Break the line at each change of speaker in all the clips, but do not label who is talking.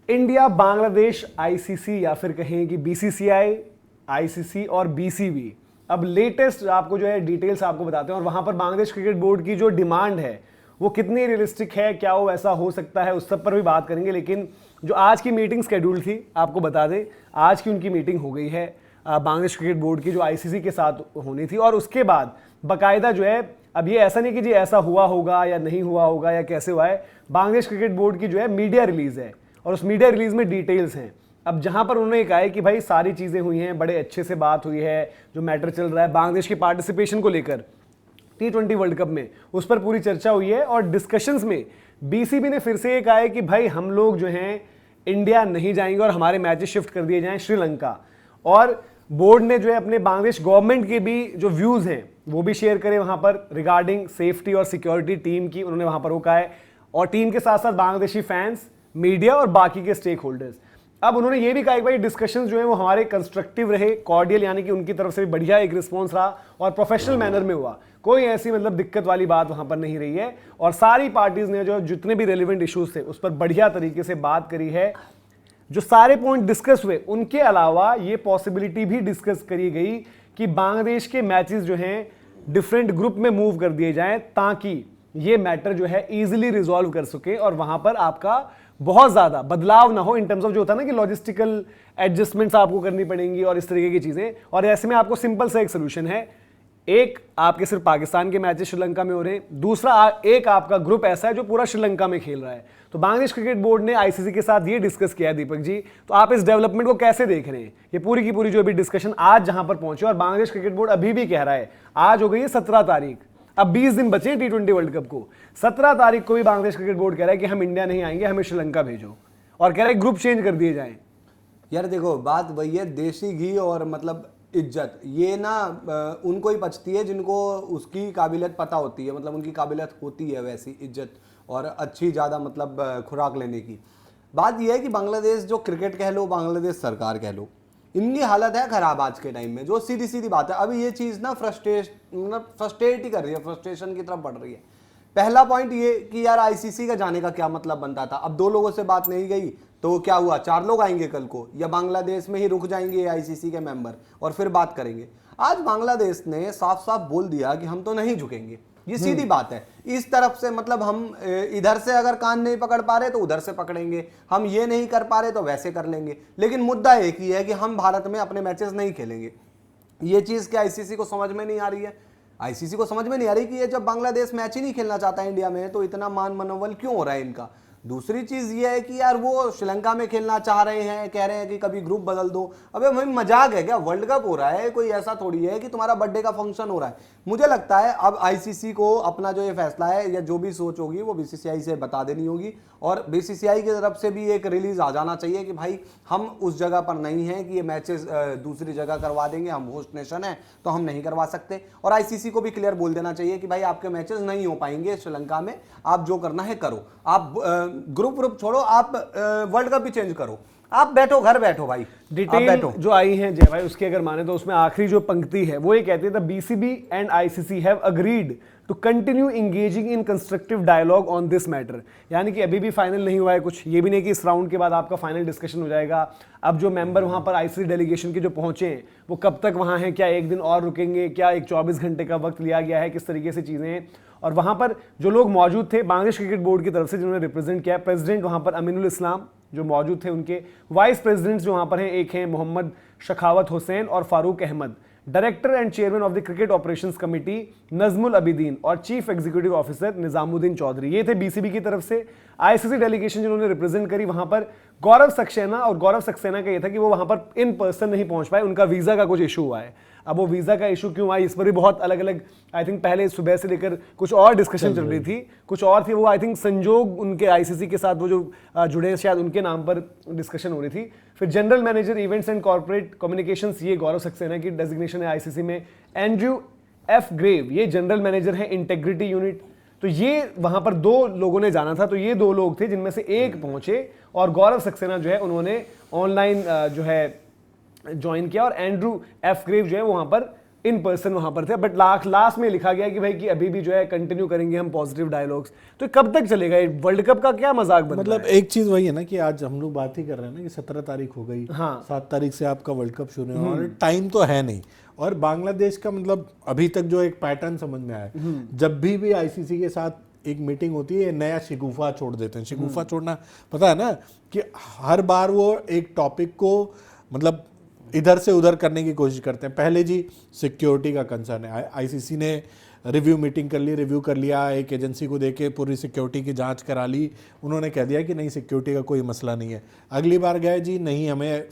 India Bangladesh ICC या फिर कहें कि बीसीसीआई, आईसीसी और बीसीबी अब लेटेस्ट आपको जो है डिटेल्स आपको बताते हैं और वहां पर बांग्लादेश क्रिकेट बोर्ड की जो डिमांड है वो कितनी रियलिस्टिक है, क्या वो ऐसा हो सकता है, उस सब पर भी बात करेंगे। लेकिन जो आज की मीटिंग शेड्यूल थी आपको बता दें, आज की उनकी मीटिंग हो गई है बांग्लादेश क्रिकेट बोर्ड की जो आईसीसी के साथ होनी थी और उसके बाद बाकायदा जो है, अब ये ऐसा नहीं कि जी ऐसा हुआ होगा या नहीं हुआ होगा या कैसे हुआ है, बांग्लादेश क्रिकेट बोर्ड की जो है मीडिया रिलीज है और उस मीडिया रिलीज में डिटेल्स हैं। अब जहां पर उन्होंने कहा है कि भाई सारी चीजें हुई हैं, बड़े अच्छे से बात हुई है, जो मैटर चल रहा है बांग्लादेश की पार्टिसिपेशन को लेकर T20 वर्ल्ड कप में, उस पर पूरी चर्चा हुई है और डिस्कशंस में बीसीबी ने फिर से ये कहा है कि भाई हम लोग जो हैं इंडिया नहीं जाएंगे और हमारे मैचेस शिफ्ट कर दिए जाएं श्रीलंका। और बोर्ड ने जो है अपने बांग्लादेश गवर्नमेंट के भी जो व्यूज हैं वो भी शेयर करे वहां पर रिगार्डिंग सेफ्टी और सिक्योरिटी टीम की, उन्होंने वहां पर वो कहा है, और टीम के साथ साथ बांग्लादेशी फैंस, मीडिया और बाकी के स्टेक होल्डर्स। अब उन्होंने ये भी कहा कि भाई डिस्कशंस जो है वो हमारे कंस्ट्रक्टिव रहे, कॉर्डियल, यानी कि उनकी तरफ से भी बढ़िया एक रिस्पॉन्स रहा और प्रोफेशनल मैनर में हुआ, कोई ऐसी मतलब दिक्कत वाली बात वहां पर नहीं रही है और सारी पार्टीज ने जो जितने भी रेलिवेंट इश्यूज थे उस पर बढ़िया तरीके से बात करी है। जो सारे पॉइंट डिस्कस हुए उनके अलावा ये पॉसिबिलिटी भी डिस्कस करी गई कि बांग्लादेश के मैचेस जो हैं डिफरेंट ग्रुप में मूव कर दिए जाएं ताकि ये मैटर जो है इजीली रिजॉल्व कर सके और वहां पर आपका बहुत ज्यादा बदलाव ना हो इन टर्म्स ऑफ जो होता है ना कि लॉजिस्टिकल एडजस्टमेंट्स आपको करनी पड़ेंगी और इस तरीके की चीजें। और ऐसे में आपको सिंपल सा एक सोल्यूशन है, एक आपके सिर्फ पाकिस्तान के मैचेस श्रीलंका में हो रहे हैं, दूसरा एक आपका ग्रुप ऐसा है जो पूरा श्रीलंका में खेल रहा है। तो बांग्लादेश क्रिकेट बोर्ड ने आईसीसी के साथ ये डिस्कस किया है दीपक जी, तो आप इस डेवलपमेंट को कैसे देख रहे हैं? ये पूरी की पूरी जो अभी डिस्कशन आज जहां पर पहुंचे और बांग्लादेश क्रिकेट बोर्ड अभी भी कह रहा है, आज हो गई है 17 तारीख, अब 20 दिन बचे हैं T20 वर्ल्ड कप को, 17 तारीख को भी बांग्लादेश क्रिकेट बोर्ड कह रहा है कि हम इंडिया नहीं आएंगे, हमें श्रीलंका भेजो, और कह रहा है ग्रुप चेंज कर दिए जाएं।
यार देखो बात वही है, देसी घी और मतलब इज्जत, ये ना उनको ही पचती है जिनको उसकी काबिलियत पता होती है, मतलब उनकी काबिलियत होती है वैसी इज्जत और अच्छी ज़्यादा मतलब खुराक लेने की। बात यह है कि बांग्लादेश जो क्रिकेट कह लो, बांग्लादेश सरकार कह लो, इनकी हालत है खराब आज के टाइम में, जो सीधी सीधी बात है। अभी ये चीज़ ना फ्रस्ट्रेट ही कर रही है, फ्रस्ट्रेशन की तरफ बढ़ रही है। पहला पॉइंट ये कि यार आईसीसी का जाने का क्या मतलब बनता था, अब 2 लोगों से बात नहीं गई तो क्या हुआ, 4 लोग आएंगे कल को, या बांग्लादेश में ही रुक जाएंगे आईसीसी के मेंबर और फिर बात करेंगे। आज बांग्लादेश ने साफ साफ बोल दिया कि हम तो नहीं झुकेंगे, ये सीधी बात है। इस तरफ से मतलब हम इधर से अगर कान नहीं पकड़ पा रहे तो उधर से पकड़ेंगे, हम ये नहीं कर पा रहे तो वैसे कर लेंगे, लेकिन मुद्दा एक ही है कि हम भारत में अपने मैचेस नहीं खेलेंगे। ये चीज़ क्या आईसीसी को समझ में नहीं आ रही है? आईसीसी को समझ में नहीं आ रही कि ये जब बांग्लादेश मैच ही नहीं खेलना चाहता है इंडिया में तो इतना मान मनोबल क्यों हो रहा है इनका। दूसरी चीज ये है कि यार वो श्रीलंका में खेलना चाह रहे हैं, कह रहे हैं कि कभी ग्रुप बदल दो। अबे भाई मजाक है क्या? वर्ल्ड कप हो रहा है, कोई ऐसा थोड़ी है कि तुम्हारा बर्थडे का फंक्शन हो रहा है। मुझे लगता है अब आईसीसी को अपना जो ये फैसला है या जो भी सोच होगी वो बीसीसीआई से बता देनी होगी और बीसीसीआई की तरफ से भी एक रिलीज आ जाना चाहिए कि भाई हम उस जगह पर नहीं हैं कि ये मैचेस दूसरी जगह करवा देंगे, हम होस्ट नेशन है तो हम नहीं करवा सकते। और आईसीसी को भी क्लियर बोल देना चाहिए कि भाई आपके मैचेस नहीं हो पाएंगे श्रीलंका में, आप जो करना है करो, आप ग्रुप छोड़ो, आप वर्ल्ड कप भी चेंज करो, आप बैठो घर बैठो भाई।
डिटेल जो आई है जय भाई उसके अगर माने तो उसमें आखिरी जो पंक्ति है वो ये कहती है the BCB and ICC have agreed to continue engaging in constructive dialogue on this matter. यानी कि अभी भी फाइनल नहीं हुआ है कुछ, ये भी नहीं कि इस राउंड के बाद आपका फाइनल डिस्कशन हो जाएगा। अब जो मेंबर वहां पर आईसीसी डेलीगेशन के जो पहुंचे हैं वो कब तक वहां हैं, क्या एक दिन और रुकेंगे, क्या एक 24 घंटे का वक्त लिया गया है, किस तरीके से चीजें हैं। और वहां पर जो लोग मौजूद थे बांग्लादेश क्रिकेट बोर्ड की तरफ से जिन्होंने रिप्रेजेंट किया, प्रेसिडेंट वहां पर अमीनुल इस्लाम जो मौजूद थे, उनके वाइस प्रेसिडेंट्स जो वहां पर हैं, एक हैं मोहम्मद शखावत हुसैन और Farooq Ahmed, director and chairman of the cricket operations committee Najmul Abedin और chief executive officer Nizamuddin Chowdhury. ये थे बीसीबी की तरफ से। आईसीसी डेलीगेशन जिन्होंने रिप्रेजेंट करी वहां पर गौरव सक्सेना, और गौरव सक्सेना का ये था कि वो वहां पर इन पर्सन नहीं पहुंच पाए, उनका वीजा का कुछ इशू हुआ है। अब वो वीजा का इशू क्यों आई इस पर भी बहुत अलग अलग आई थिंक पहले सुबह से लेकर कुछ और डिस्कशन चल रही थी, कुछ और थी वो आई थिंक संजोग उनके आईसीसी के साथ वो जो जुड़े शायद उनके नाम पर डिस्कशन हो रही थी। फिर general manager events and corporate communications, ये गौरव सक्सेना की डेजिग्नेशन है आईसीसी में। एंड्रयू एफ ग्रेव ये जनरल मैनेजर है इंटेग्रिटी यूनिट। तो ये वहां पर 2 लोगों ने जाना था, तो ये 2 लोग थे जिनमें से एक पहुंचे और गौरव सक्सेना जो है उन्होंने ऑनलाइन जो है ज्वाइन किया और एंड्रू एफ ग्रेव जो है वहां पर इन पर्सन वहां पर थे, बट लास्ट में लिखा गया कि भाई कि अभी भी जो है कंटिन्यू करेंगे हम पॉजिटिव डायलॉग्स। तो कब तक चलेगा ये वर्ल्ड कप का क्या मजाक बन
मतलब एक चीज वही है ना कि आज हम लोग बात ही कर रहे हैं ना कि 17 तारीख हो गई,
हाँ।
7 तारीख से आपका वर्ल्ड कप शुरू है और टाइम तो है नहीं। और बांग्लादेश का मतलब अभी तक जो एक पैटर्न समझ में आया, जब भी आईसीसी के साथ एक मीटिंग होती है, नया शिगुफा छोड़ देते हैं। शिगुफा छोड़ना पता है ना कि हर बार वो एक टॉपिक को मतलब इधर से उधर करने की कोशिश करते हैं। पहले जी सिक्योरिटी का कंसर्न है, आईसीसी ने रिव्यू मीटिंग कर ली, रिव्यू कर लिया, एक एजेंसी को देके पूरी सिक्योरिटी की जांच करा ली, उन्होंने कह दिया कि नहीं सिक्योरिटी का कोई मसला नहीं है। अगली बार गए जी नहीं हमें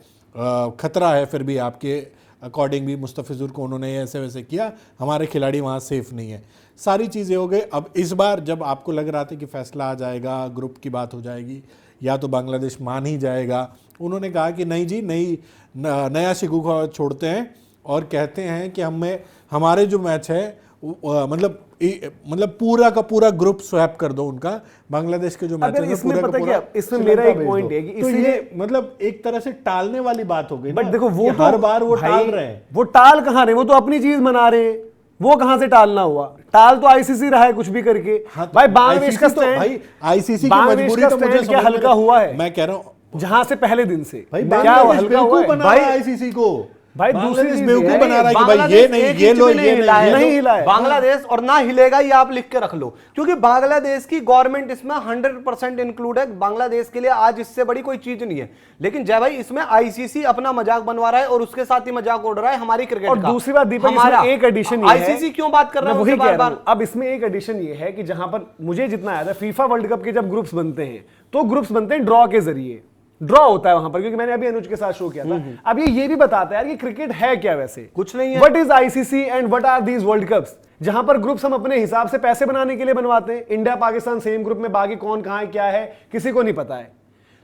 खतरा है, फिर भी आपके अकॉर्डिंग भी मुस्तफिजुर को उन्होंने ऐसे वैसे किया, हमारे खिलाड़ी वहाँ सेफ नहीं है, सारी चीज़ें हो गई। अब इस बार जब आपको लग रहा था कि फैसला आ जाएगा, ग्रुप की बात हो जाएगी या तो बांग्लादेश मान ही जाएगा, उन्होंने कहा कि नहीं जी नहीं, नया शिगुफा छोड़ते हैं और कहते हैं कि हमारे जो मैच है मतलब पूरा का पूरा ग्रुप स्वैप कर दो उनका, बांग्लादेश के जो मैच है
इसमें
पूरा
पता
का पूरा
क्या, इसमें मेरा एक पॉइंट है कि
तो
इसलिए
ये मतलब एक तरह से टालने वाली बात हो गई।
बट देखो वो तो
हर बार वो टाल रहे हैं,
वो टाल कहाँ रहे, वो तो अपनी चीज मना रहे हैं, वो कहां से टालना हुआ, टाल तो आईसीसी रहा है कुछ भी करके।
हाँ, तो
भाई बांग्लादेश का स्टैंड,
भाई आईसीसी की मजबूरी तो मुझे
क्या हल्का हुआ है,
मैं कह रहा हूं
जहां से पहले दिन से
भाई
क्या हल्का हुआ है
भाई आईसीसी को,
भाई दूसरी चीज
बेवकूफ बना रहा है कि भाई ये नहीं, ये लो, ये
नहीं हिला है बांग्लादेश, और ना हिलेगा, ये आप लिख के रख लो, क्योंकि बांग्लादेश की गवर्नमेंट इसमें 100% इंक्लूड है। बांग्लादेश के लिए आज इससे बड़ी कोई चीज नहीं है, लेकिन जय भाई इसमें आईसीसी अपना मजाक बनवा रहा है और उसके साथ ही मजाक उड़ रहा है हमारी क्रिकेट
और
का।
दूसरी बात दीपक, इसमें एक एडिशन ये है,
आईसीसी क्यों बात कर रहा है
वही कह रहा हूं। अब इसमें एक एडिशन ये है कि जहां पर मुझे जितना याद है, फीफा वर्ल्ड कप के जब ग्रुप्स बनते हैं तो ग्रुप्स बनते हैं ड्रॉ के जरिए, ड्रॉ होता है वहां पर, क्योंकि मैंने अभी अनुज के साथ शो किया था। अब ये भी बताता है यार कि क्रिकेट है क्या, वैसे
कुछ नहीं है।
What is ICC and what are these world cups, जहां पर ग्रुप्स हम अपने हिसाब से पैसे बनाने के लिए बनवाते हैं। इंडिया पाकिस्तान सेम ग्रुप में, बाकी कौन कहां है क्या है किसी को नहीं पता है।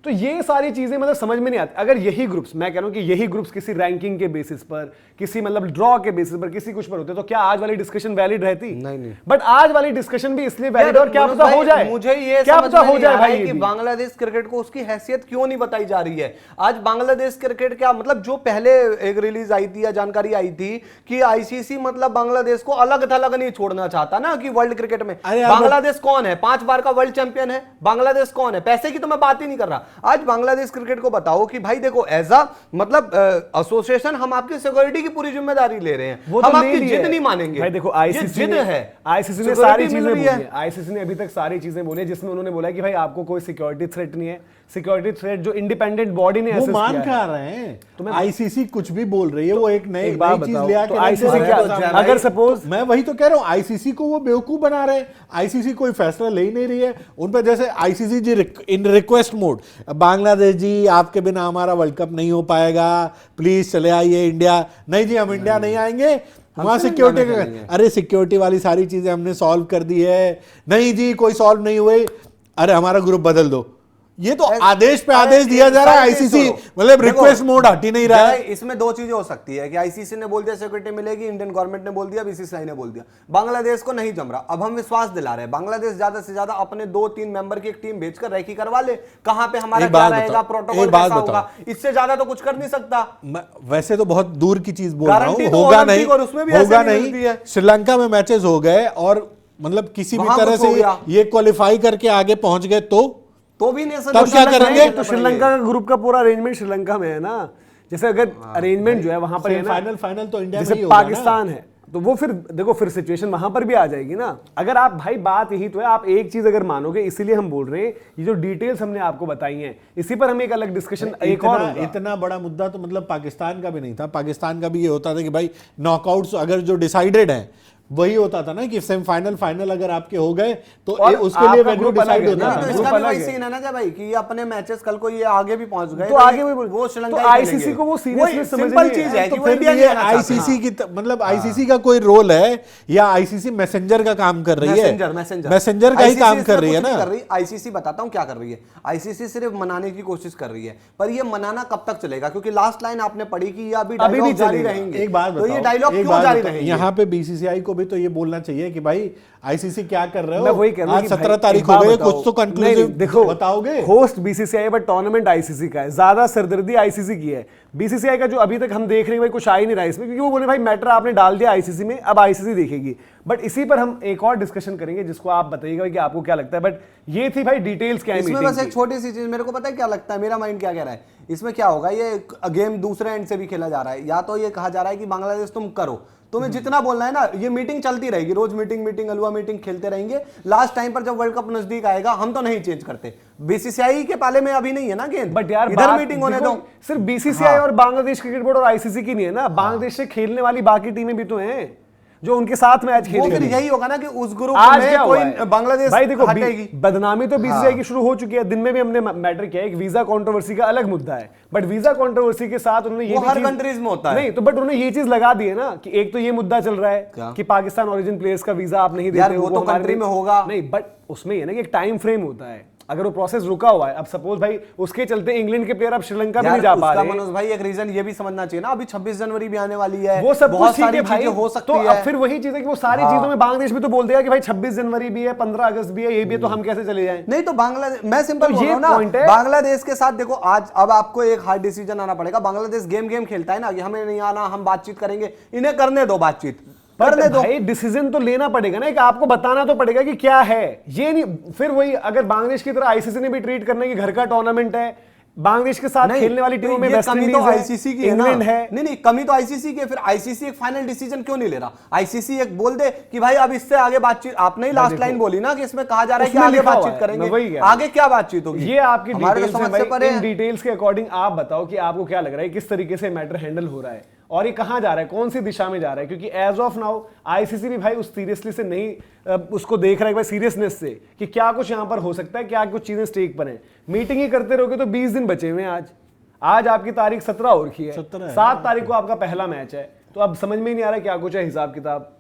तो ये सारी चीजें मतलब समझ में नहीं आती। अगर यही ग्रुप्स, मैं कह रहा हूं कि यही ग्रुप्स किसी रैंकिंग के बेसिस पर, किसी मतलब ड्रॉ के बेसिस पर, किसी कुछ पर होते तो क्या आज वाली डिस्कशन वैलिड रहती?
नहीं।
बट आज वाली डिस्कशन भी इसलिए वैलिड, और क्या पता हो जाए,
मुझे ये
क्या पता हो जाए भाई
कि बांग्लादेश क्रिकेट को उसकी हैसियत क्यों नहीं बताई जा रही है। आज बांग्लादेश क्रिकेट क्या मतलब, जो पहले एक रिलीज आई थी या जानकारी आई थी कि आईसीसी मतलब बांग्लादेश को अलग थलग नहीं छोड़ना चाहता ना, कि वर्ल्ड क्रिकेट में बांग्लादेश कौन है, 5 बार का वर्ल्ड चैंपियन है बांग्लादेश, कौन है, पैसे की तो मैं बात ही नहीं कर रहा। आज बांग्लादेश क्रिकेट को बताओ कि भाई देखो एज अ मतलब एसोसिएशन हम आपकी सिक्योरिटी की पूरी जिम्मेदारी ले रहे हैं,
वो
हम
तो
आपकी जिद नहीं मानेंगे।
भाई देखो आईसीसी
जिद है,
आईसीसी ने सारी चीजें बोली है, आईसीसी ने अभी तक सारी चीजें बोली है, जिसमें उन्होंने बोला कि भाई आपको कोई सिक्योरिटी थ्रेट नहीं है। सिक्योरिटी थ्रेट जो इंडिपेंडेंट बॉडी ने
वो मान कहा रहे हैं, तो आईसीसी कुछ भी बोल रही है, वो एक नई चीज ले आके
आईसीसी क्या, अगर सपोज
मैं वही तो कह रहा हूं, आईसीसी को वो बेवकूफ बना रहे हैं, आईसीसी कोई फैसला ले ही नहीं रही है उन पर। जैसे ICC ji in request mode, Bangladesh ji आपके बिना हमारा वर्ल्ड कप नहीं हो पाएगा, प्लीज चले आइए इंडिया। नहीं जी हम इंडिया नहीं आएंगे, वहां सिक्योरिटी, अरे सिक्योरिटी वाली सारी चीजें हमने सॉल्व कर दी है। नहीं जी कोई सॉल्व नहीं हुई, अरे हमारा ग्रुप बदल दो। ये तो आदेश पे आदेश दिया जा रहा है, आईसीसी मतलब रिक्वेस्ट मोड हट ही नहीं रहा है।
इसमें 2 चीजें हो सकती है कि आईसीसी ने बोल दिया सिक्योरिटी मिलेगी, इंडियन गवर्नमेंट ने बोल दिया, बीसीसीआई ने बोल दिया, बांग्लादेश को नहीं जम रहा। अब हम विश्वास दिला रहे हैं, बांग्लादेश ज्यादा से ज्यादा अपने 2-3 मेंबर की एक टीम भेजकर रेकी करवा ले, कहां पे हमारा क्या रहेगा, प्रोटोकॉल कैसा होगा, इससे ज्यादा तो कुछ कर नहीं सकता।
वैसे तो बहुत दूर की चीज बोल रहा हूं, होगा नहीं, होगा नहीं। श्रीलंका में मैचेस हो गए और मतलब किसी भी तरह से ये क्वालिफाई करके आगे पहुंच गए तो भी
तब क्या करेंगे? तो श्रीलंका का ग्रुप का पूरा अरेंजमेंट श्रीलंका में है ना, जैसे अगर अरेंजमेंट जो है वहां पर है ना,
फाइनल तो इंडिया
जैसे
में ही होगा
पाकिस्तान है, तो वो फिर देखो फिर सिचुएशन वहां पर भी आ जाएगी ना। अगर आप भाई बात यही तो है, आप एक चीज अगर मानोगे, इसीलिए हम बोल रहे हैं ये जो डिटेल्स हमने आपको बताई हैं, इसी पर हम एक अलग डिस्कशन एक और
इतना बड़ा मुद्दा तो मतलब पाकिस्तान का भी नहीं था। पाकिस्तान का भी ये होता था कि भाई नॉकआउट्स अगर जो डिसाइडेड है वही होता था ना कि सेमीफाइनल फाइनल अगर आपके हो गए तो उसके लिए वेन्यू डिसाइड होता था।
इसका भी वही सीन है ना भाई कि ये अपने मैचेस कल को ये आगे भी पहुंच गए,
तो आगे भी
वो श्रीलंका,
तो आईसीसी को वो सीरियसली समझ
चीज है कि
तो फिर ये आईसीसी की मतलब आईसीसी का कोई रोल है या आईसीसी मैसेंजर का काम कर रही है? मैसेंजर का ही काम कर रही है ना।
आईसीसी बताता हूं क्या कर रही है, आईसीसी सिर्फ मनाने की कोशिश कर रही है, पर ये मनाना कब तक चलेगा? क्योंकि लास्ट लाइन आपने पढ़ी कि ये अभी डायलॉग जारी रहेंगे।
एक बात
तो ये डायलॉग क्यों जारी रहेंगे?
यहाँ पे बीसीसीआई को भी तो ये बोलना चाहिए कि भाई आईसीसी क्या कर रहे हो।
मैं वही कह रहा हूं
आज
कि
17
भाई,
तारीख
एक
हो
बात
गई,
बताओ।
कुछ तो
नहीं,
कंक्लूसिव
देखो
बताओगे।
Host BCCI but tournament ICC का है, ज्यादा सरदर्दी आईसीसी की है। बीसीसीआई का जो अभी तक हम देख रहे हैं भाई कुछ आ ही नहीं रहा इसमें, क्योंकि वो बोले भाई मैटर आपने डाल दिया आईसीसी में, अब आईसीसी देखेगी। बट इसी पर हम एक और डिस्कशन करेंगे जिसको आप बताइएगा कि आपको क्या लगता है। बट ये थी भाई डिटेल्स क्या है
इसमें
मीटिंग
बस एक छोटी सी चीज मेरे को पता है क्या लगता है, मेरा माइंड क्या कह रहा है इसमें क्या होगा। ये गेम दूसरे एंड से भी खेला जा रहा है, या तो ये कहा जा रहा है कि बांग्लादेश तुम करो, तुम्हें जितना बोलना है ना, ये मीटिंग चलती रहेगी, रोज मीटिंग अलवा मीटिंग खेलते रहेंगे। लास्ट टाइम पर जब वर्ल्ड कप नजदीक आएगा हम तो नहीं चेंज करते। बीसीसीआई के पाले में अभी नहीं है ना गेंद,
बट यार
इधर मीटिंग होने दो।
सिर्फ बीसीसीआई और बांग्लादेश क्रिकेट बोर्ड और आईसीसी की नहीं है ना, बांग्लादेश से खेलने वाली बाकी टीमें भी तो हैं जो उनके साथ मैच
वो
खेलेंगी।
फिर यही होगा ना कि उस ग्रुप
आज
में
क्या हुआ है?
कोई बांग्लादेश
भाई देखो
हटेगी।
बदनामी तो बीसीसीआई की शुरू हो चुकी है। दिन में भी हमने मैटर किया है, एक वीजा कंट्रोवर्सी का अलग मुद्दा है, बट वीजा कंट्रोवर्सी के साथ उन्होंने ये
वो
भी
हर
चीज-
कंट्रीज में होता है।
नहीं तो बट उन्होंने ये चीज लगा दी है ना कि एक तो ये मुद्दा चल रहा है
क्या?
कि पाकिस्तान ओरिजिन प्लेयर्स का वीजा आप नहीं देते
यार
हो,
वो तो
हमारे
कंट्री
लिए-
में होगा।
नहीं बट उसमें ये ना कि एक टाइम फ्रेम होता है। अगर वो प्रोसेस रुका हुआ है, अब सपोज भाई उसके चलते इंग्लैंड के प्लेयर अब श्रीलंका भी
यार
नहीं जा पा
उसका
रहे।
मनोज भाई एक रीजन ये भी समझना चाहिए ना, अभी 26 जनवरी भी आने वाली है,
वो सब
बहुत
कुछ ठीक
सारी
है भाई,
चीजें हो सकती
तो
है।
अब फिर वही चीज है कि वो सारी चीजों में बांग्लादेश भी तो बोल देगा कि भाई 26 जनवरी भी है, 15 अगस्त भी है, ये भी है, तो हम कैसे चले जाएं?
नहीं तो बांग्लादेश, मैं सिंपल
तो
बोल
ये
रहा हूं
point
ना,
है।
बांग्लादेश के साथ देखो आज अब आपको एक हार्ड डिसीजन आना पड़ेगा। बांग्लादेश गेम खेलता है ना कि हमें नहीं आना, हम बातचीत करेंगे, इन्हें करने दो बातचीत, करने दो।
भाई डिसीजन तो लेना पड़ेगा ना, कि आपको बताना तो पड़ेगा कि क्या है। ये नहीं फिर वही अगर बांग्लादेश की तरह आईसीसी ने भी ट्रीट करना कि घर का टूर्नामेंट है, बांग्लादेश के साथ खेलने वाली टीमों में
ये
वेस्ट
कमी
इंडीज
तो
है,
आईसीसी की है ना।
इंग्लैंड है।
नहीं कमी तो आईसीसी की है। फिर आईसीसी एक फाइनल डिसीजन क्यों नहीं ले रहा? आईसीसी एक बोल दे कि भाई अब इससे आगे बातचीत, आपने ही लास्ट लाइन बोली ना कि इसमें कहा जा रहा है कि
उसमें
आगे
लिखा हुआ
बातचीत
है, मैं वही
करेंगे,
कह रहा हूं।
आगे क्या बातचीत होगी
ये आपकी
हमारे तो
डिटेल्स है
समझ से
भाई,
परे
इन
है।
डिटेल्स के अकॉर्डिंग आप बताओ कि आपको क्या लग रहा है, किस तरीके से मैटर हैंडल हो रहा है और ये कहां जा रहा है, कौन सी दिशा में जा रहा है। क्योंकि एज ऑफ नाउ आईसीसी भी भाई उस सीरियसली से नहीं उसको देख रहा है भाई सीरियसनेस से कि क्या कुछ यहां पर हो सकता है, क्या कुछ चीजें स्टेक पर हैं। मीटिंग ही करते रहोगे तो 20 दिन बचे हुए हैं। आज आपकी तारीख 17 हो रखी है, 7 तारीख को आपका पहला मैच है, तो अब समझ में ही नहीं आ रहा क्या कुछ है हिसाब किताब।